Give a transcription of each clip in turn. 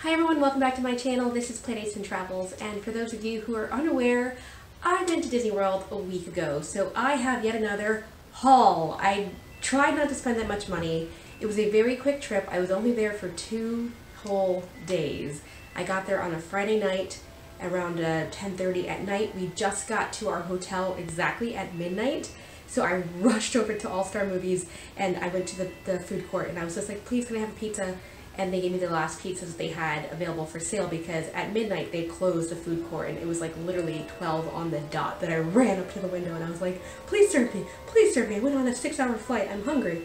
Hi everyone, welcome back to my channel. This is Playdates and Travels, and for those of you who are unaware, I've been to Disney World a week ago, so I have yet another haul. I tried not to spend that much money. It was a very quick trip. I was only there for 2 whole days. I got there on a Friday night around 10:30 at night. We just got to our hotel exactly at midnight, so I rushed over to All Star Movies and I went to the food court and I was just like, please can I have a pizza? And they gave me the last pizzas they had available for sale because at midnight they closed the food court and it was like literally 12 on the dot that I ran up to the window and I was like, please serve me, please serve me. I went on a 6-hour flight, I'm hungry.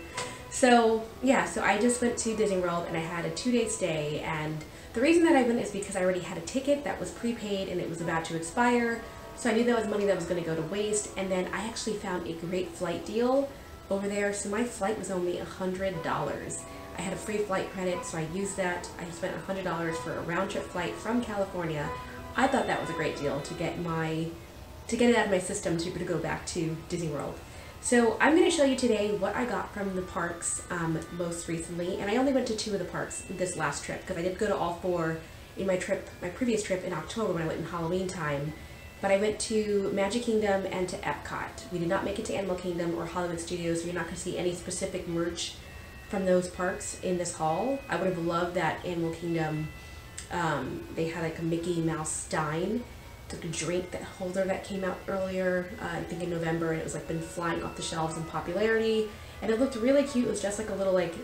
So yeah, so I just went to Disney World and I had a 2-day stay, and the reason that I went is because I already had a ticket that was prepaid and it was about to expire. So I knew that was money that was going to go to waste, and then I actually found a great flight deal over there. So my flight was only $100. I had a free flight credit, so I used that. I spent $100 for a round-trip flight from California. I thought that was a great deal to get it out of my system to be able to go back to Disney World. So I'm going to show you today what I got from the parks most recently, and I only went to 2 of the parks this last trip because I did go to all 4 in my previous trip in October when I went in Halloween time. But I went to Magic Kingdom and to Epcot. We did not make it to Animal Kingdom or Hollywood Studios, so you're not going to see any specific merch from those parks in this haul. I would have loved that Animal Kingdom, they had like a Mickey Mouse Stein. It's like a drink holder that came out earlier, I think in November, and it was like been flying off the shelves in popularity. And it looked really cute. It was just like a little like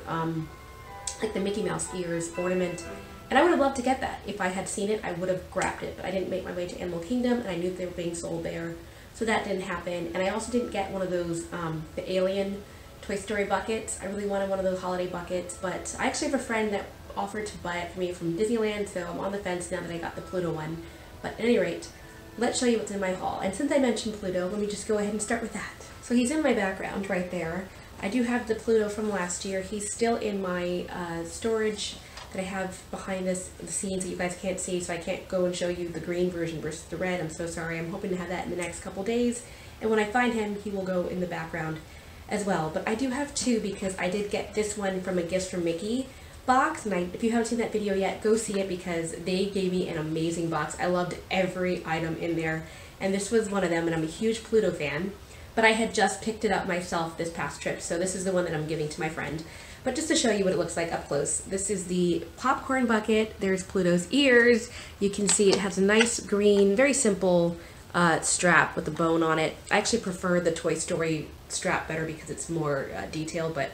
the Mickey Mouse ears ornament. And I would have loved to get that. If I had seen it, I would have grabbed it. But I didn't make my way to Animal Kingdom, and I knew they were being sold there. So that didn't happen. And I also didn't get one of those, the Alien Toy Story buckets. I really wanted one of those holiday buckets, but I actually have a friend that offered to buy it for me from Disneyland, so I'm on the fence now that I got the Pluto one. But at any rate, let's show you what's in my haul. And since I mentioned Pluto, let me just go ahead and start with that. So he's in my background right there. I do have the Pluto from last year. He's still in my storage that I have behind the scenes that you guys can't see, so I can't go and show you the green version versus the red. I'm so sorry. I'm hoping to have that in the next couple days, and when I find him, he will go in the background as well. But I do have 2 because I did get this one from a Gifts from Mickey box, and if you haven't seen that video yet, go see it because they gave me an amazing box. I loved every item in there, and this was one of them, and I'm a huge Pluto fan, but I had just picked it up myself this past trip, so this is the one that I'm giving to my friend. But just to show you what it looks like up close, this is the popcorn bucket. There's Pluto's ears. You can see it has a nice green, very simple strap with a bone on it. I actually prefer the Toy Story strap better because it's more detailed, but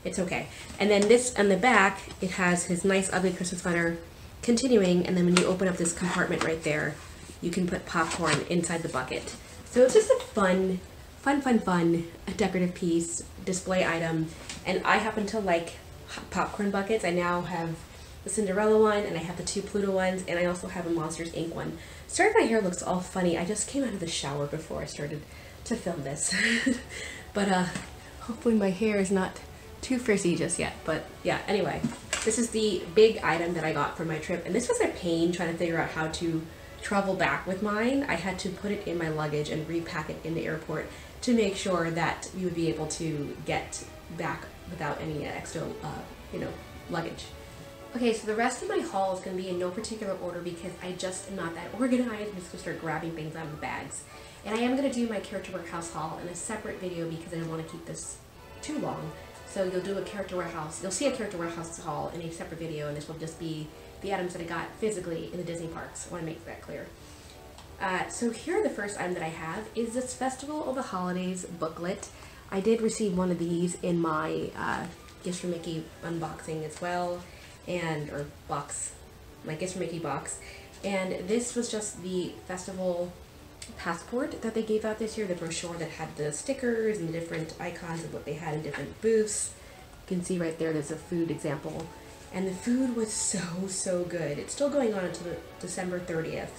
it's okay. And then this on the back, it has his nice ugly Christmas sweater continuing, and then when you open up this compartment right there, you can put popcorn inside the bucket. So it's just a fun decorative piece, display item, and I happen to like popcorn buckets. I now have the Cinderella one, and I have the 2 Pluto ones, and I also have a Monsters Inc. one. Sorry if my hair looks all funny. I just came out of the shower before I started to film this. But hopefully my hair is not too frizzy just yet. But yeah, anyway, this is the big item that I got for my trip, and this was a pain trying to figure out how to travel back with mine. I had to put it in my luggage and repack it in the airport to make sure that we would be able to get back without any extra, luggage. Okay, so the rest of my haul is going to be in no particular order because I just am not that organized. I'm just going to start grabbing things out of the bags. And I am going to do my Character Warehouse haul in a separate video because I don't want to keep this too long. So you'll see a Character Warehouse haul in a separate video, and this will just be the items that I got physically in the Disney parks. I want to make that clear. So here, the first item that I have is this Festival of the Holidays booklet. I did receive one of these in my Gifts from Mickey unboxing as well, my Gifts from Mickey box. And this was just the festival passport that they gave out this year, the brochure that had the stickers and the different icons of what they had in different booths. You can see right there, there's a food example. And the food was so good. It's still going on until December 30th.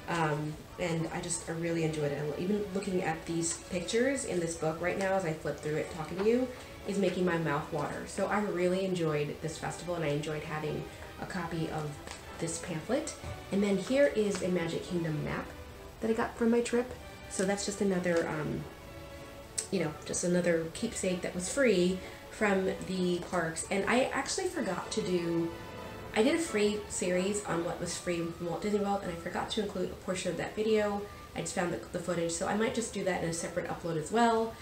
And I really enjoyed it. Even looking at these pictures in this book right now as I flip through it talking to you is making my mouth water. So I really enjoyed this festival, and I enjoyed having a copy of this pamphlet. And then here is a Magic Kingdom map that I got from my trip. So that's just another, just another keepsake that was free from the parks. And I actually forgot to do I did a free series on what was free from Walt Disney World, and I forgot to include a portion of that video. I just found the footage, so I might just do that in a separate upload as well.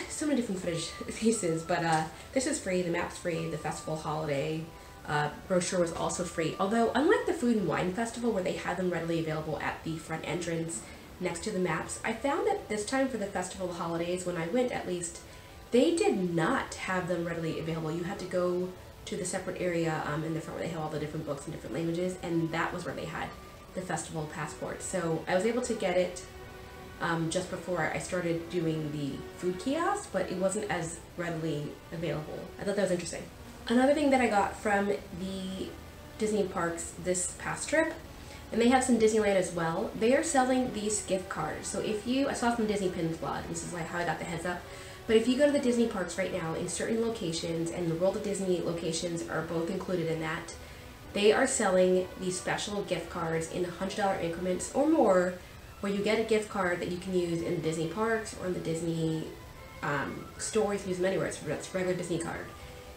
So many different footage pieces, but this is free, the map's free, the festival holiday brochure was also free. Although, unlike the Food and Wine Festival, where they had them readily available at the front entrance next to the maps, I found that this time for the festival holidays, when I went at least, they did not have them readily available. You had to go to the separate area in the front where they have all the different books in different languages, and that was where they had the festival passport. So I was able to get it just before I started doing the food kiosk, but it wasn't as readily available. I thought that was interesting. Another thing that I got from the Disney parks this past trip, and they have some Disneyland as well, they are selling these gift cards. So if you, I saw from Disney Pins vlog, this is like how I got the heads up, but if you go to the Disney parks right now in certain locations, and the World of Disney locations are both included in that, they are selling these special gift cards in $100 increments or more, where you get a gift card that you can use in the Disney parks or in the Disney store. You can use them anywhere. It's a regular Disney card.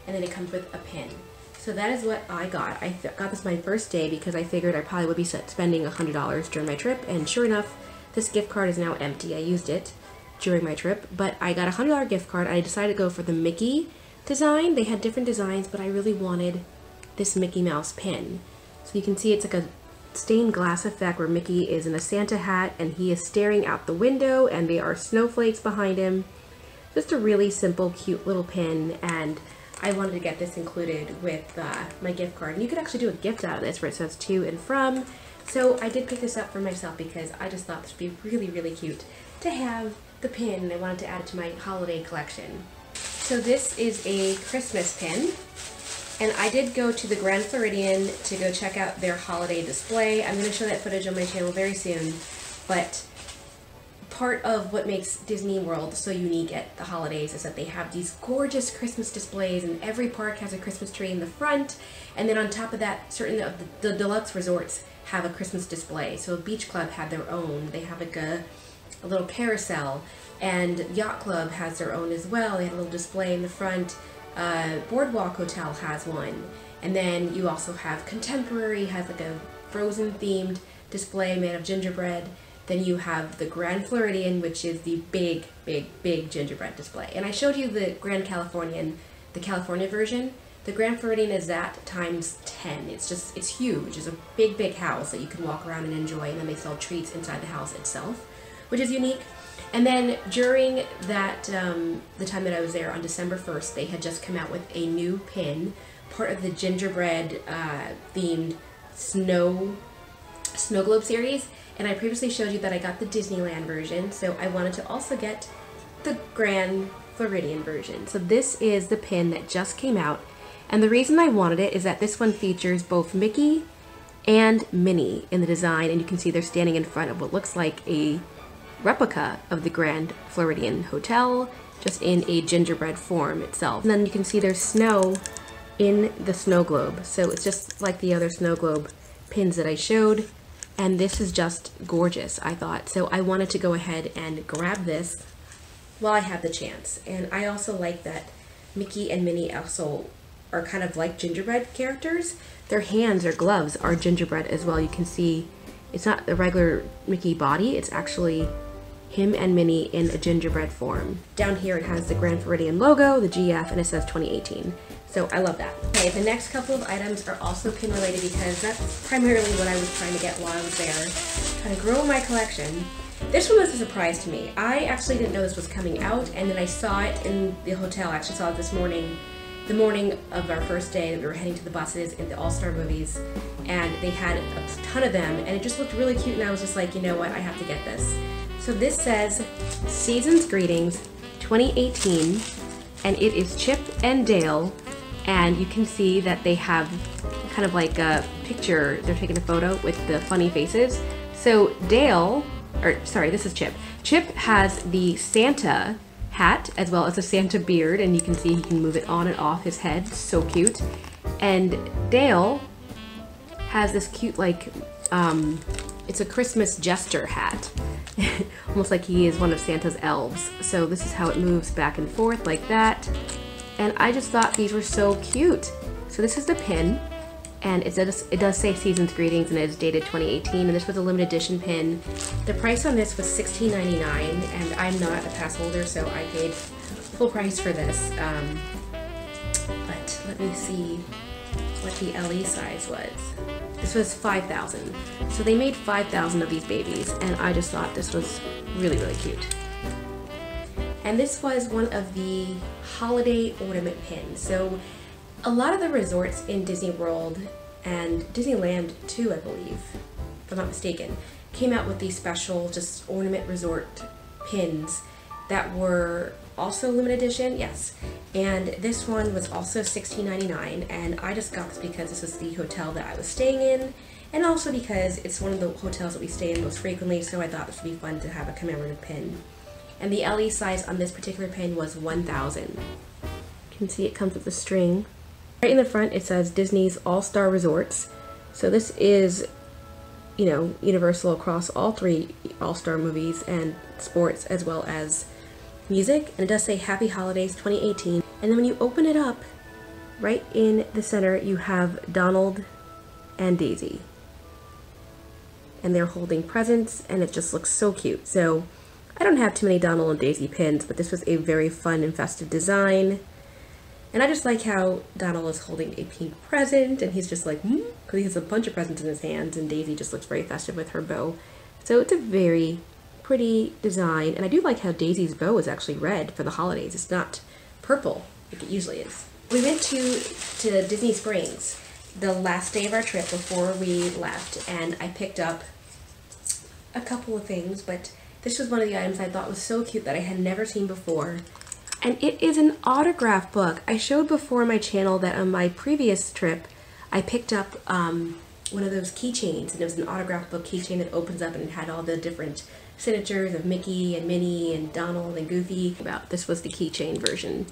And then it comes with a pin. So that is what I got. I got this my first day because I figured I probably would be spending $100 during my trip, and sure enough, this gift card is now empty. I used it during my trip, but I got a $100 gift card. I decided to go for the Mickey design. They had different designs, but I really wanted this Mickey Mouse pin. So you can see it's like a stained glass effect where Mickey is in a Santa hat and he is staring out the window and there are snowflakes behind him. Just a really simple, cute little pin, and I wanted to get this included with my gift card. And you could actually do a gift out of this where it says to and from. So I did pick this up for myself because I just thought this would be really, really cute to have the pin, and I wanted to add it to my holiday collection. So this is a Christmas pin. And I did go to the Grand Floridian to go check out their holiday display. I'm going to show that footage on my channel very soon. But part of what makes Disney World so unique at the holidays is that they have these gorgeous Christmas displays, and every park has a Christmas tree in the front. And then on top of that, certain of the deluxe resorts have a Christmas display. So Beach Club had their own. They have like a little carousel. And Yacht Club has their own as well. They had a little display in the front. Boardwalk Hotel has one, and then you also have Contemporary has like a Frozen themed display made of gingerbread. Then you have the Grand Floridian, which is the big gingerbread display. And I showed you the Grand Californian, the California version. The Grand Floridian is that times 10. It's huge. It's a big house that you can walk around and enjoy, and then they sell treats inside the house itself, which is unique. And then during that, the time that I was there on December 1st, they had just come out with a new pin, part of the gingerbread themed snow globe series. And I previously showed you that I got the Disneyland version, so I wanted to also get the Grand Floridian version. So this is the pin that just came out. And the reason I wanted it is that this one features both Mickey and Minnie in the design, and you can see they're standing in front of what looks like a replica of the Grand Floridian Hotel, just in a gingerbread form itself. And then you can see there's snow in the snow globe. So it's just like the other snow globe pins that I showed. And this is just gorgeous, I thought. So I wanted to go ahead and grab this while I had the chance. And I also like that Mickey and Minnie also are kind of like gingerbread characters. Their hands or gloves are gingerbread as well. You can see it's not the regular Mickey body, it's actually him and Minnie in a gingerbread form. Down here it has the Grand Floridian logo, the GF, and it says 2018. So I love that. Okay, the next couple of items are also pin related because that's primarily what I was trying to get while I was there, trying to grow my collection. This one was a surprise to me. I actually didn't know this was coming out, and then I saw it in the hotel. I actually saw it this morning, the morning of our first day that we were heading to the buses in the All-Star movies, and they had a ton of them, and it just looked really cute, and I was just like, you know what, I have to get this. So this says Season's Greetings 2018, and it is Chip and Dale, and you can see that they have kind of like a picture, they're taking a photo with the funny faces. So Dale, or sorry, this is Chip. Chip has the Santa hat as well as a Santa beard, and you can see he can move it on and off his head, so cute. And Dale has this cute like, it's a Christmas jester hat. Almost like he is one of Santa's elves. So this is how it moves back and forth like that. And I just thought these were so cute. So this is the pin, and it does say season's greetings, and it is dated 2018, and this was a limited edition pin. The price on this was $16.99, and I'm not a pass holder, so I paid full price for this. But let me see what the LE size was. This was 5,000. So they made 5,000 of these babies, and I just thought this was really, really cute. And this was one of the holiday ornament pins. So a lot of the resorts in Disney World and Disneyland too, I believe, if I'm not mistaken, came out with these special just ornament resort pins that were also limited edition, yes. And this one was also $16.99, and I just got this because this was the hotel that I was staying in, and also because it's one of the hotels that we stay in most frequently, so I thought this would be fun to have a commemorative pin. And the LE size on this particular pin was 1,000. You can see it comes with a string. Right in the front it says Disney's All-Star Resorts. So this is, you know, universal across all 3 All-Star movies and sports, as well as music, and it does say Happy Holidays 2018. And then when you open it up, right in the center you have Donald and Daisy, and they're holding presents, and it just looks so cute. So I don't have too many Donald and Daisy pins, but this was a very fun and festive design, and I just like how Donald is holding a pink present, and he's just like, because he has a bunch of presents in his hands, and Daisy just looks very festive with her bow. So it's a very pretty design, and I do like how Daisy's bow is actually red for the holidays. It's not purple like it usually is. We went to Disney Springs the last day of our trip before we left, and I picked up a couple of things, but this was one of the items I thought was so cute that I had never seen before, and it is an autograph book. I showed before on my channel that on my previous trip I picked up one of those keychains, and it was an autograph book keychain that opens up, and it had all the different signatures of Mickey and Minnie and Donald and Goofy. This was the keychain version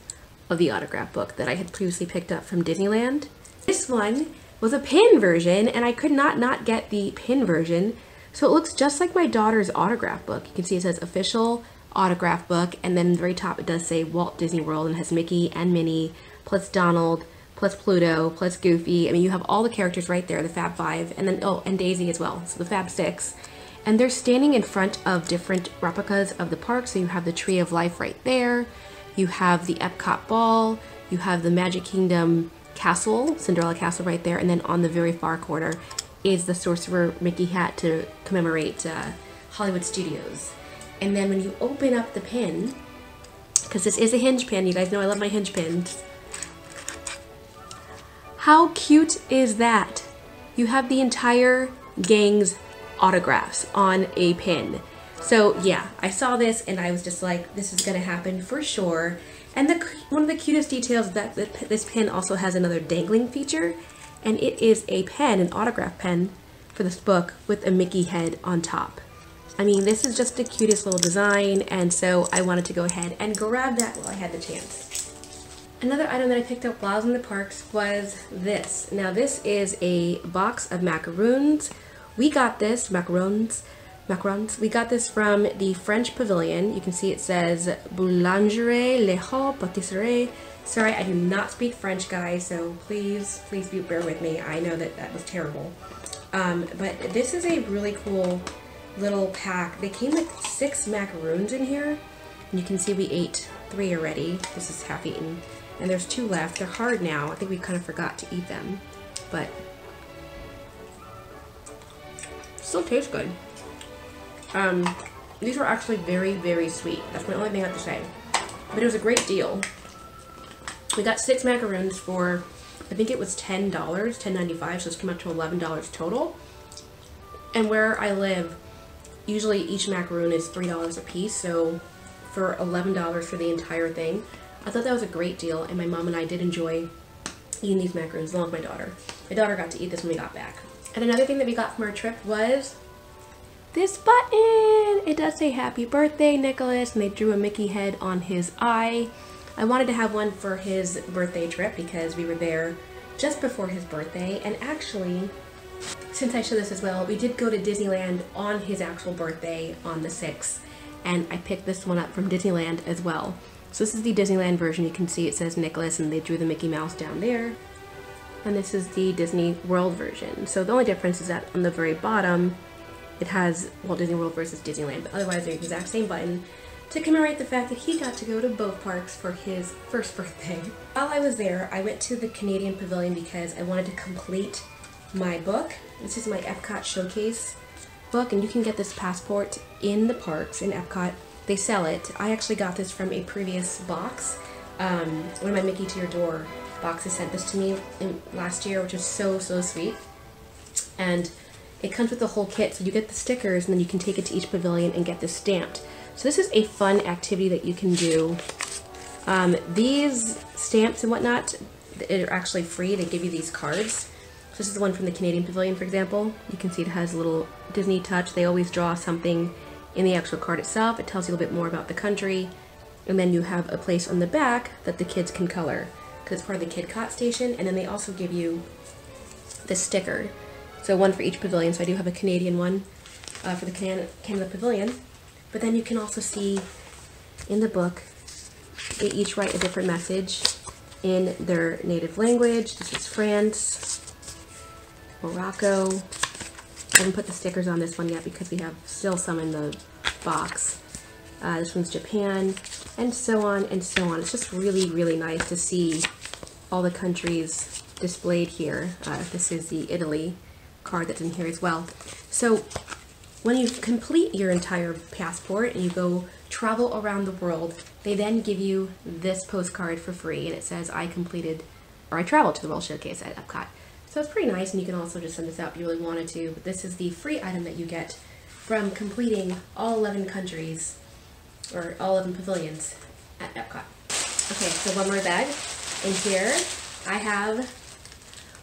of the autograph book that I had previously picked up from Disneyland. This one was a pin version, and I could not get the pin version, so it looks just like my daughter's autograph book. You can see it says official autograph book, and then at the very top it does say Walt Disney World, and has Mickey and Minnie plus Donald plus Pluto plus Goofy. I mean, you have all the characters right there, the Fab Five, and then and Daisy as well, so the Fab Six. And they're standing in front of different replicas of the park. So you have the Tree of Life right there, you have the Epcot Ball, you have the Magic Kingdom Castle, Cinderella Castle right there, and then on the very far corner is the Sorcerer Mickey hat to commemorate Hollywood Studios. And then when you open up the pin, because this is a hinge pin, you guys know I love my hinge pins. How cute is that? You have the entire gang's autographs on a pin. So yeah, I saw this and I was just like, this is gonna happen for sure. And one of the cutest details is that this pin also has another dangling feature, and it is a pen, an autograph pen for this book with a Mickey head on top. I mean, this is just the cutest little design, and so I wanted to go ahead and grab that while I had the chance. Another item that I picked up while I was in the parks was this. Now this is a box of macaroons. We got this, macarons. We got this from the French Pavilion. You can see it says Boulangerie Les Hauts Patisserie. Sorry, I do not speak French, guys, so please bear with me. I know that was terrible. But this is a really cool little pack. They came with 6 macaroons in here. And you can see we ate 3 already. This is half eaten. And there's 2 left. They're hard now. I think we kind of forgot to eat them. But still tastes good. These were actually very, very sweet. That's my only thing I have to say. But it was a great deal. We got 6 macaroons for, I think it was $10, $10.95, so it's come up to $11 total. And where I live, usually each macaroon is $3 a piece, so for $11 for the entire thing, I thought that was a great deal, and my mom and I did enjoy eating these macaroons along with my daughter. My daughter got to eat this when we got back. And another thing that we got from our trip was this button. It does say happy birthday, Nicholas, and they drew a Mickey head on his eye. I wanted to have one for his birthday trip because we were there just before his birthday, and actually, since I show this as well, we did go to Disneyland on his actual birthday on the 6th, and I picked this one up from Disneyland as well. So this is the Disneyland version. You can see it says Nicholas, and they drew the Mickey Mouse down there. and this is the Disney World version. So the only difference is that on the very bottom, it has Walt Disney World versus Disneyland, but otherwise they're the exact same button to commemorate the fact that he got to go to both parks for his first birthday. While I was there, I went to the Canadian Pavilion because I wanted to complete my book. This is my Epcot Showcase book, and you can get this passport in the parks in Epcot. They sell it. I actually got this from a previous box. One of my Mickey to Your Door boxes sent this to me last year, which is so sweet. And it comes with the whole kit, so you get the stickers and then you can take it to each pavilion and get this stamped. So this is a fun activity that you can do. These stamps and whatnot, they're actually free. They give you these cards. So this is the one from the Canadian Pavilion, for example. You can see it has a little Disney touch. They always draw something in the actual card itself. It tells you a little bit more about the country. And then you have a place on the back that the kids can color, because it's part of the Kid Cot station. And then they also give you the sticker. So one for each pavilion. So I do have a Canadian one for the Canada Pavilion. But then you can also see in the book, they each write a different message in their native language. This is France, Morocco. I haven't put the stickers on this one yet because we have still some in the box. This one's Japan, and so on and so on. It's just really nice to see all the countries displayed here. This is the Italy card that's in here as well. So when you complete your entire passport and you go travel around the world, they then give you this postcard for free, and it says I completed, or I traveled to the World Showcase at Epcot. So it's pretty nice, and you can also just send this out if you really wanted to, but this is the free item that you get from completing all 11 countries, or all 11 pavilions at Epcot. Okay, so one more bag. In here, I have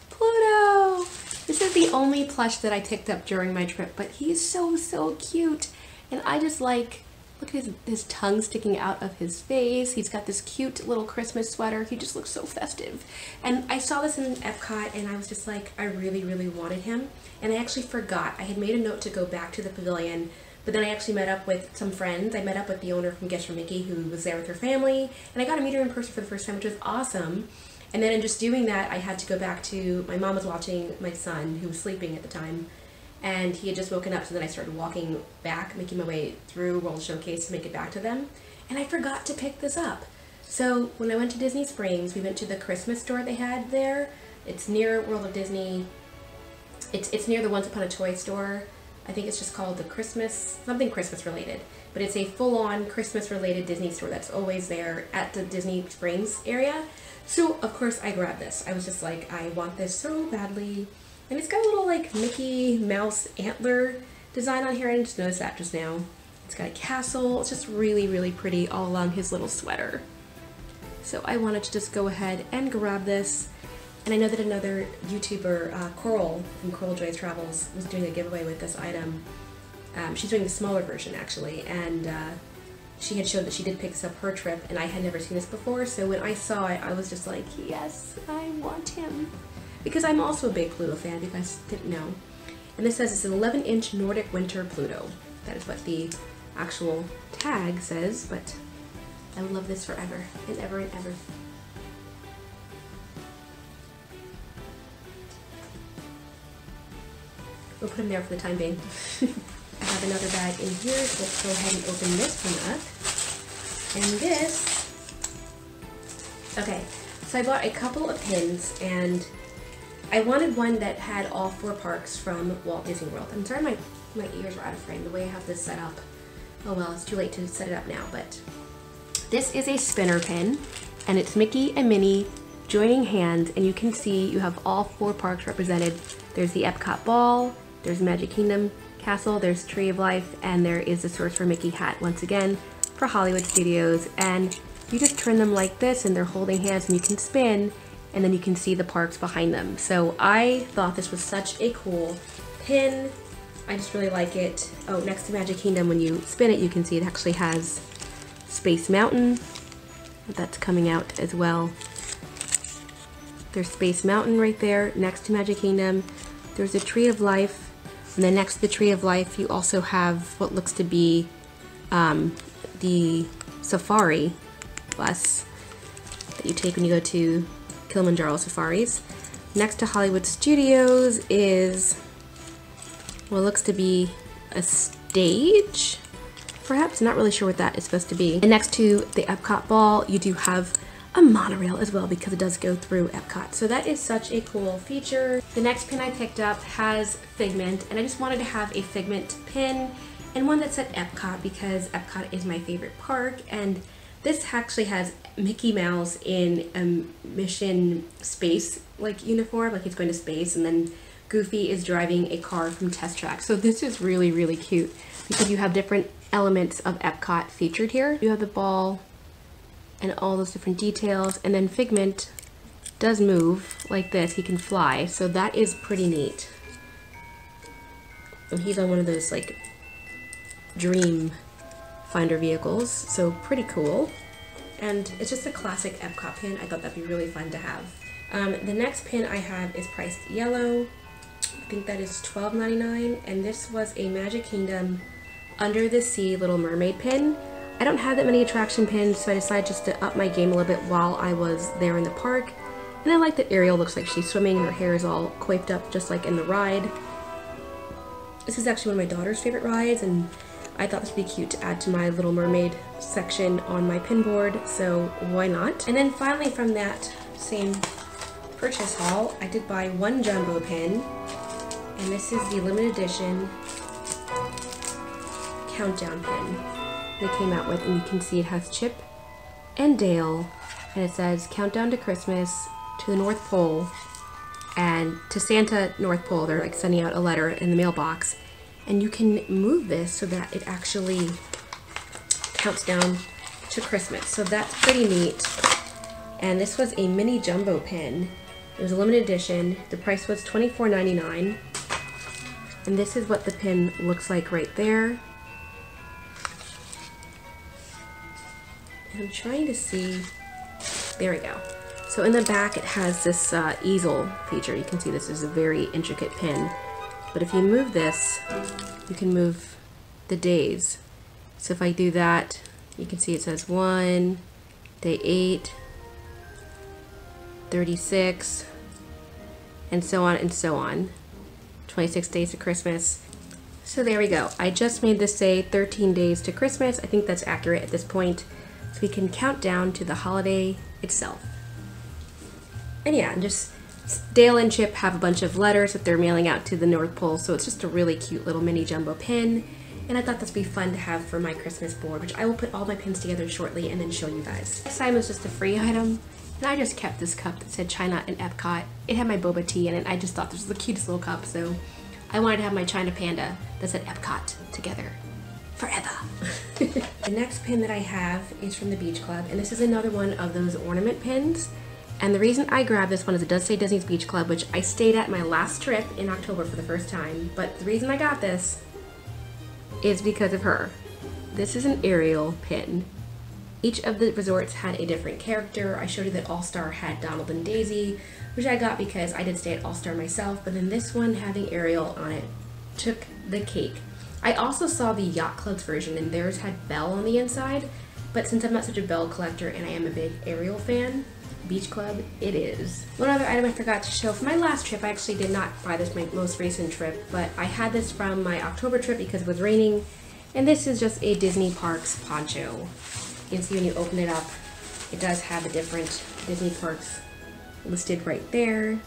Pluto! This is the only plush that I picked up during my trip, but he's so cute. And I just like, look at his tongue sticking out of his face. He's got this cute little Christmas sweater. He just looks so festive. And I saw this in Epcot and I was just like, I really wanted him. And I actually forgot. I had made a note to go back to the pavilion, but then I actually met up with some friends. I met up with the owner from Guest from Mickey who was there with her family, and I got to meet her in person for the first time, which was awesome. And then in just doing that, I had to go back to, my mom was watching my son, who was sleeping at the time, and he had just woken up, so then I started walking back, making my way through World Showcase to make it back to them, and I forgot to pick this up. So when I went to Disney Springs, we went to the Christmas store they had there. It's near World of Disney. It's near the Once Upon a Toy store. I think it's just called the Christmas, something Christmas related, but it's a full-on Christmas related Disney store that's always there at the Disney Springs area. So of course I grabbed this. I was just like, I want this so badly. And it's got a little like Mickey Mouse antler design on here. I just noticed that just now. It's got a castle. It's just really pretty all along his little sweater. So I wanted to just go ahead and grab this. And I know that another YouTuber, Coral from Coral Joy's Travels, was doing a giveaway with this item. She's doing the smaller version actually, and she had showed that she did pick this up her trip, and I had never seen this before, so when I saw it, I was just like, yes, I want him. Because I'm also a big Pluto fan, if you guys didn't know. And this says it's an 11-inch Nordic Winter Pluto. That is what the actual tag says, but I will love this forever and ever and ever. We'll put him there for the time being. I have another bag in here, so let's go ahead and open this one up. And this, okay, so I bought a couple of pins, and I wanted one that had all 4 parks from Walt Disney World. I'm sorry my ears are out of frame, the way I have this set up. Oh well, it's too late to set it up now, but this is a spinner pin, and it's Mickey and Minnie joining hands, and you can see you have all 4 parks represented. There's the Epcot Ball, there's Magic Kingdom Castle, there's Tree of Life, and there is the Source for Mickey hat once again for Hollywood Studios. And you just turn them like this and they're holding hands, and you can spin, and then you can see the parks behind them. So I thought this was such a cool pin. I just really like it. Oh, next to Magic Kingdom, when you spin it, you can see it actually has Space Mountain. That's coming out as well. There's Space Mountain right there next to Magic Kingdom. There's a Tree of Life. And then next to the Tree of Life, you also have what looks to be the safari bus that you take when you go to Kilimanjaro safaris. Next to Hollywood Studios is what looks to be a stage, perhaps. Not really sure what that is supposed to be. And next to the Epcot ball, you do have a monorail as well because it does go through Epcot. So that is such a cool feature. The next pin I picked up has Figment, and I just wanted to have a Figment pin and one that said Epcot because Epcot is my favorite park, and this actually has Mickey Mouse in a mission space like uniform, like he's going to space, and then Goofy is driving a car from Test Track. So this is really, really cute because you have different elements of Epcot featured here. You have the ball and all those different details, and then Figment does move like this. He can fly, so that is pretty neat. And he's on one of those like dream finder vehicles, so pretty cool. And it's just a classic Epcot pin. I thought that'd be really fun to have. The next pin I have is priced yellow. I think that is $12.99, and this was a Magic Kingdom Under the Sea Little Mermaid pin. I don't have that many attraction pins, so I decided just to up my game a little bit while I was there in the park. And I like that Ariel looks like she's swimming and her hair is all coiffed up just like in the ride. This is actually one of my daughter's favorite rides, and I thought this would be cute to add to my Little Mermaid section on my pin board, so why not? And then finally from that same purchase haul, I did buy one jumbo pin, and this is the limited edition countdown pin they came out with, and you can see it has Chip and Dale, and it says Countdown to Christmas, to the North Pole, and to Santa North Pole. They're like sending out a letter in the mailbox, and you can move this so that it actually counts down to Christmas. So that's pretty neat. And this was a mini jumbo pin. It was a limited edition. The price was $24.99. And this is what the pin looks like right there. And I'm trying to see, there we go. So in the back it has this easel feature. You can see this is a very intricate pin. But if you move this, you can move the days. So if I do that, you can see it says 1, day 8, 36, and so on and so on. 26 days to Christmas. So there we go. I just made this say 13 days to Christmas. I think that's accurate at this point. So we can count down to the holiday itself. And yeah, just Dale and Chip have a bunch of letters that they're mailing out to the North Pole, so it's just a really cute little mini jumbo pin. And I thought this would be fun to have for my Christmas board, which I will put all my pins together shortly and then show you guys. This time was just a free item, and I just kept this cup that said China and Epcot. It had my boba tea in it. I just thought this was the cutest little cup, so I wanted to have my China Panda that said Epcot together forever. The next pin that I have is from the Beach Club, and this is another one of those ornament pins. And the reason I grabbed this one is it does say Disney's Beach Club, which I stayed at my last trip in October for the first time. But the reason I got this is because of her. This is an Ariel pin. Each of the resorts had a different character. I showed you that All Star had Donald and Daisy, which I got because I did stay at All Star myself, but then this one having Ariel on it took the cake. I also saw the Yacht Club's version, and theirs had Belle on the inside, but since I'm not such a Belle collector and I am a big Ariel fan, Beach Club it is. One other item I forgot to show, for my last trip, I actually did not buy this my most recent trip, but I had this from my October trip because it was raining, and this is just a Disney Parks poncho. You can see when you open it up, it does have the different Disney parks listed right there.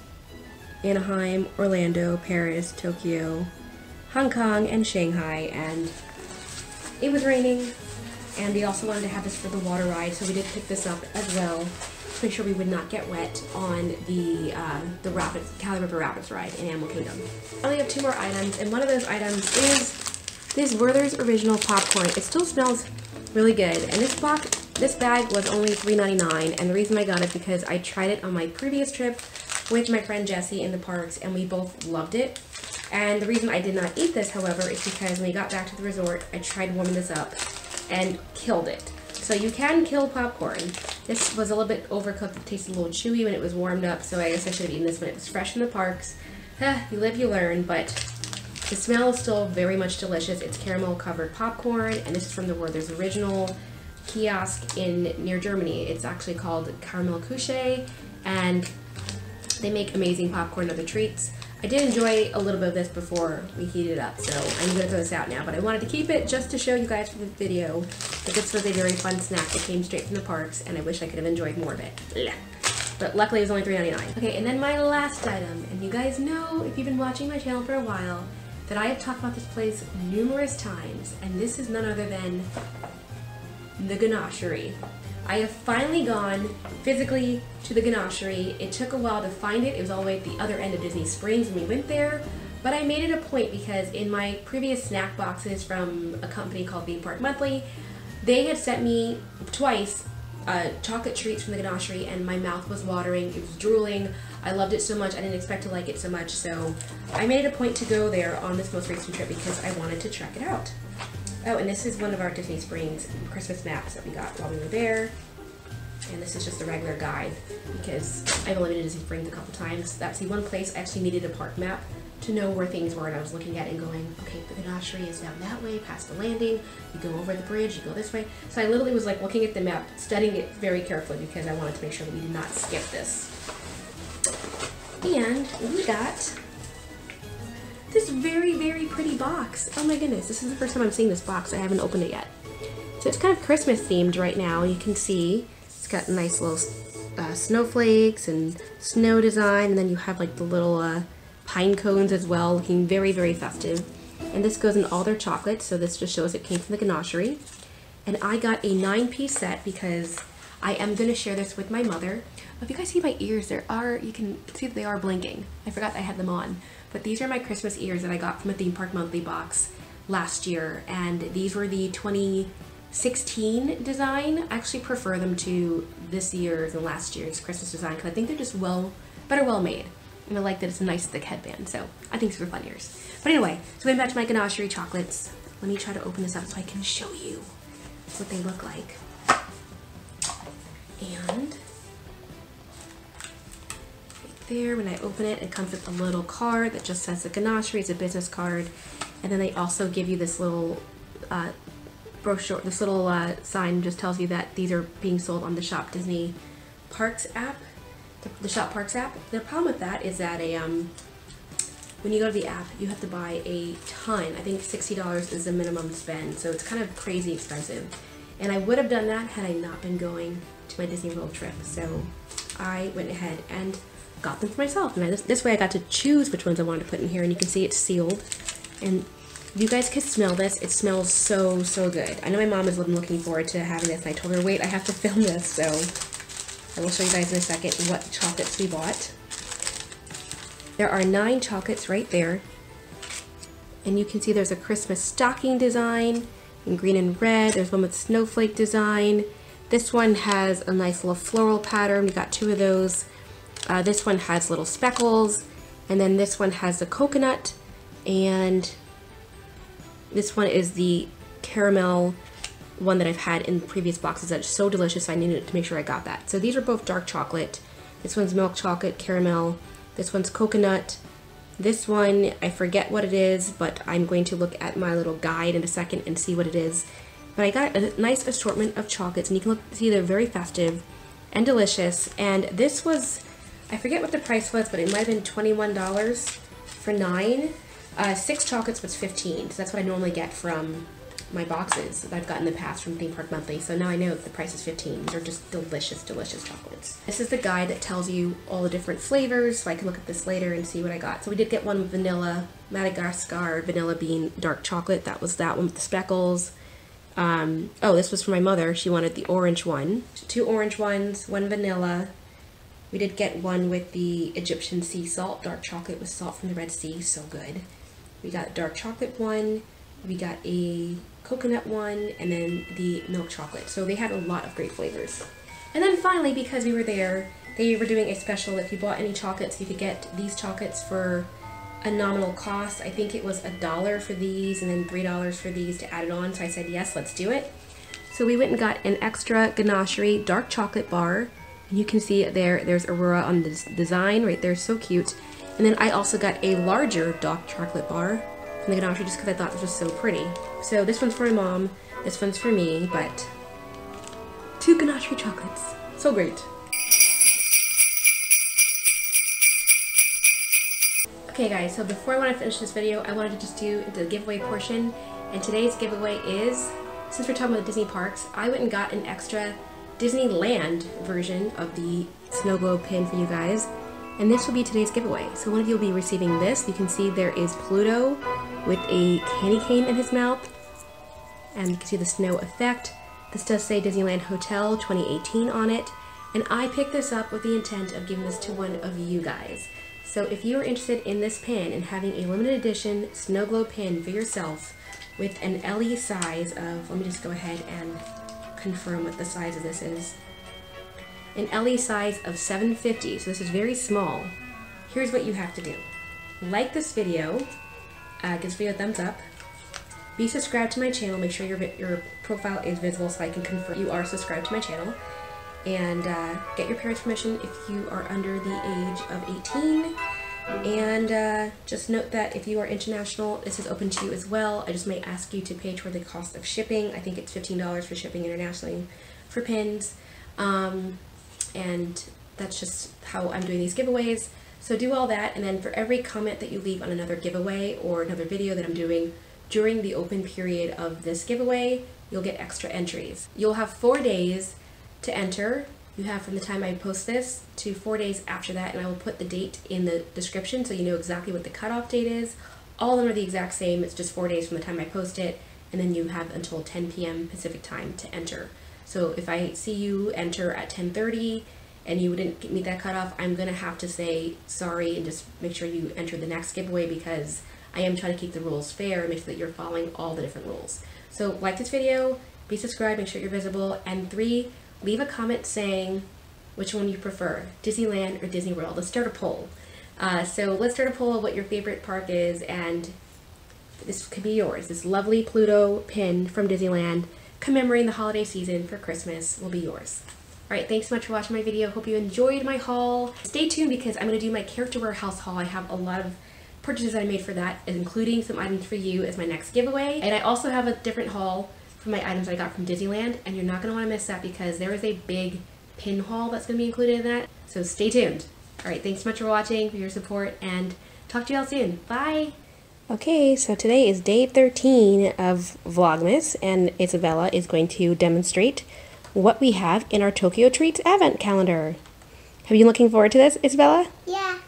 Anaheim, Orlando, Paris, Tokyo, Hong Kong, and Shanghai, and it was raining, and we also wanted to have this for the water ride, so we did pick this up as well to make sure we would not get wet on the Cali River Rapids ride in Animal Kingdom. I only have 2 more items, and one of those items is this Werther's Original Popcorn. It still smells really good, and this bag was only $3.99, and the reason I got it because I tried it on my previous trip with my friend Jessie in the parks, and we both loved it. And the reason I did not eat this, however, is because when we got back to the resort, I tried warming this up and killed it. So you can kill popcorn. This was a little bit overcooked. It tasted a little chewy when it was warmed up, so I guess I should have eaten this when it was fresh in the parks. You live, you learn, but the smell is still very much delicious. It's caramel covered popcorn, and this is from the Werther's Original kiosk near Germany. It's actually called Caramel Couche, and They make amazing popcorn and other treats. I did enjoy a little bit of this before we heated it up, so I'm gonna throw this out now, but I wanted to keep it just to show you guys for the video that this was a very fun snack that came straight from the parks, and I wish I could have enjoyed more of it. Blah. But luckily it was only $3.99. Okay, and then my last item, and you guys know, if you've been watching my channel for a while, that I have talked about this place numerous times, and this is none other than the Ganachery. I have finally gone physically to the Ganachery. It took a while to find it. It was all the way at the other end of Disney Springs when we went there, but I made it a point because in my previous snack boxes from a company called Theme Park Monthly, they had sent me twice chocolate treats from the Ganachery, and my mouth was watering. It was drooling. I loved it so much. I didn't expect to like it so much, so I made it a point to go there on this most recent trip because I wanted to check it out. Oh, and this is one of our Disney Springs Christmas maps that we got while we were there. And this is just a regular guide because I've only been to Disney Springs a couple times. That's the one place I actually needed a park map to know where things were, and I was looking at it and going, okay, the Ganachery is down that way, past the landing, you go over the bridge, you go this way. So I literally was like looking at the map, studying it very carefully because I wanted to make sure that we did not skip this. And we got this very, very pretty box. Oh my goodness, this is the first time I'm seeing this box. I haven't opened it yet. So it's kind of Christmas themed right now. You can see it's got nice little snowflakes and snow design, and then you have like the little pine cones as well, looking very, very festive. And this goes in all their chocolates, so this just shows it came from the Ganachery. And I got a 9-piece set because I am going to share this with my mother. If you guys see my ears, you can see that they are blinking. I forgot I had them on. But these are my Christmas ears that I got from a Theme Park Monthly box last year, and these were the 2016 design. I actually prefer them to this year's and last year's Christmas design because I think they're just better well made. And I like that it's a nice thick headband, so I think these are fun ears. But anyway, so going back to my Ganachery chocolates, let me try to open this up so I can show you what they look like. And there, when I open it, it comes with a little card that just says the Ganachery. It's a business card, and then they also give you this little brochure. This little sign just tells you that these are being sold on the Shop Disney Parks app, the Shop Parks app. The problem with that is that when you go to the app, you have to buy a ton. I think $60 is the minimum spend, so it's kind of crazy expensive. And I would have done that had I not been going to my Disney World trip. So I went ahead and got them for myself, and this way I got to choose which ones I wanted to put in here, and you can see it's sealed, and you guys can smell this. It smells so, so good. I know my mom is looking forward to having this, and I told her, wait, I have to film this, so I will show you guys in a second what chocolates we bought. There are 9 chocolates right there, and you can see there's a Christmas stocking design in green and red. There's one with snowflake design. This one has a nice little floral pattern. We got 2 of those. This one has little speckles, and then this one has the coconut, and this one is the caramel one that I've had in previous boxes that's so delicious I needed to make sure I got that. So these are both dark chocolate. This one's milk chocolate caramel. This one's coconut. This one, I forget what it is, but I'm going to look at my little guide in a second and see what it is. But I got a nice assortment of chocolates, and you can see they're very festive and delicious. And this was, I forget what the price was, but it might have been $21 for 9. 6 chocolates was $15, so that's what I normally get from my boxes that I've gotten in the past from Theme Park Monthly. So now I know that the price is $15. They're just delicious, delicious chocolates. This is the guide that tells you all the different flavors, so I can look at this later and see what I got. So we did get one with vanilla, Madagascar, vanilla bean, dark chocolate. That was that one with the speckles. Oh, this was for my mother. She wanted the orange one. 2 orange ones, 1 vanilla. We did get one with the Egyptian sea salt, dark chocolate with salt from the Red Sea, so good. We got a dark chocolate one, we got a coconut one, and then the milk chocolate. So they had a lot of great flavors. And then finally, because we were there, they were doing a special. If you bought any chocolates, you could get these chocolates for a nominal cost. I think it was $1 for these and then $3 for these to add it on. So I said, yes, let's do it. So we went and got an extra Ganachery dark chocolate bar. And you can see it there, there's Aurora on the design right there, so cute. And then I also got a larger dark chocolate bar from the Ganachery just because I thought this was so pretty. So this one's for my mom, this one's for me, but 2 Ganachery chocolates. So great. Okay guys, so before I want to finish this video, I wanted to just do the giveaway portion. And today's giveaway is, since we're talking about Disney parks, I went and got an extra Disneyland version of the snow globe pin for you guys. And this will be today's giveaway. So one of you will be receiving this. You can see there is Pluto with a candy cane in his mouth. And you can see the snow effect. This does say Disneyland Hotel 2018 on it. And I picked this up with the intent of giving this to one of you guys. So if you are interested in this pin and having a limited edition snow globe pin for yourself with an LE size of, let me just go ahead and confirm what the size of this is. An LE size of 750, so this is very small. Here's what you have to do. Like this video, give this video a thumbs up. Be subscribed to my channel, make sure your profile is visible so I can confirm you are subscribed to my channel. And get your parents' permission if you are under the age of 18. And just note that if you are international, this is open to you as well. I just may ask you to pay toward the cost of shipping. I think it's $15 for shipping internationally for pins. And that's just how I'm doing these giveaways. So do all that, and then for every comment that you leave on another giveaway or another video that I'm doing during the open period of this giveaway, you'll get extra entries. You'll have 4 days to enter. You have from the time I post this to 4 days after that, and I will put the date in the description so you know exactly what the cutoff date is. All of them are the exact same, it's just 4 days from the time I post it, and then you have until 10 p.m. Pacific time to enter. So if I see you enter at 10:30 and you didn't meet that cutoff, I'm gonna have to say sorry and just make sure you enter the next giveaway, because I am trying to keep the rules fair and make sure that you're following all the different rules. So like this video, be subscribed, make sure you're visible, and 3, leave a comment saying which one you prefer, Disneyland or Disney World. Let's start a poll. So let's start a poll of what your favorite park is, and this could be yours. This lovely Pluto pin from Disneyland commemorating the holiday season for Christmas will be yours. Alright, thanks so much for watching my video. Hope you enjoyed my haul. Stay tuned because I'm going to do my character warehouse haul. I have a lot of purchases I made for that, including some items for you as my next giveaway. And I also have a different haul for my items I got from Disneyland, and you're not going to want to miss that because there is a big pin haul that's going to be included in that. So stay tuned. Alright, thanks so much for watching, for your support, and talk to you all soon. Bye! Okay, so today is day 13 of Vlogmas, and Isabella is going to demonstrate what we have in our Tokyo Treats Advent Calendar. Have you been looking forward to this, Isabella? Yeah.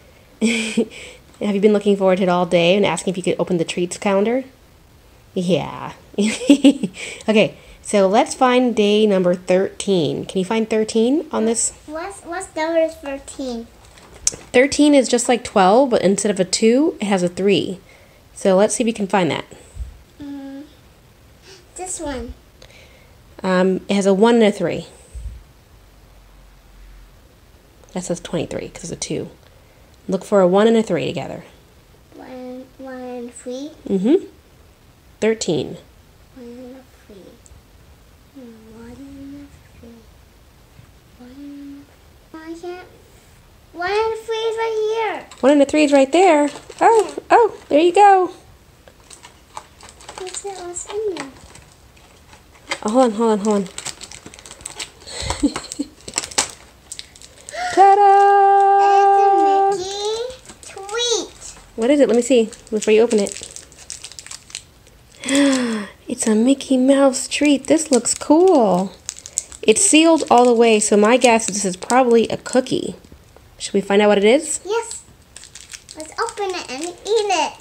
Have you been looking forward to it all day and asking if you could open the Treats calendar? Yeah. Okay, so let's find day number 13. Can you find 13 on this? What's number 13? 13 is just like 12, but instead of a 2, it has a 3. So let's see if we can find that. This one. It has a 1 and a 3. That says 23 because it's a 2. Look for a 1 and a 3 together. 1 and 3? 13. 1 and 3. 1 and 3. 1 and 3 is right here. 1 and a 3 is right there. Oh, there you go. What's in there? Oh, hold on. Ta-da! It's a Mickey tweet. What is it? Let me see before you open it. It's a Mickey Mouse treat. This looks cool. It's sealed all the way, so my guess is this is probably a cookie. Should we find out what it is? Yes. Let's open it and eat it.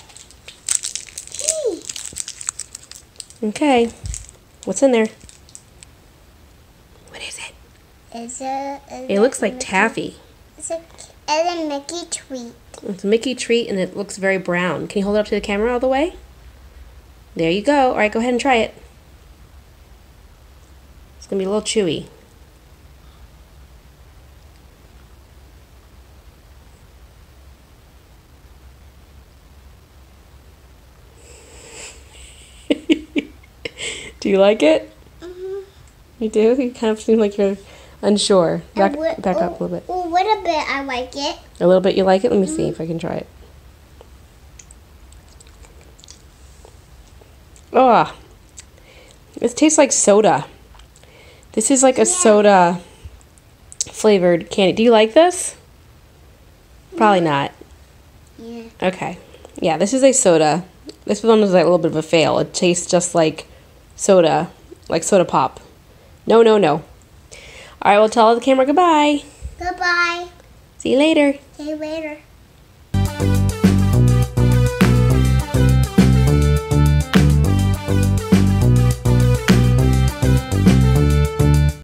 Okay. What's in there? What is it? It looks like taffy. It's a Mickey treat. It's a Mickey treat, and it looks very brown. Can you hold it up to the camera all the way? There you go. All right, go ahead and try it. It's going to be a little chewy. Do you like it? You do? You kind of seem like you're unsure. Back up a little bit. A little bit I like it. A little bit you like it? Let me see if I can try it. Oh, it tastes like soda. This is like a soda flavored candy. Do you like this? Probably not. Yeah. Okay. Yeah, this is a soda. This one was like a little bit of a fail. It tastes just like soda pop. No, no, no. All right, we'll tell the camera goodbye. Goodbye. See you later. See you later.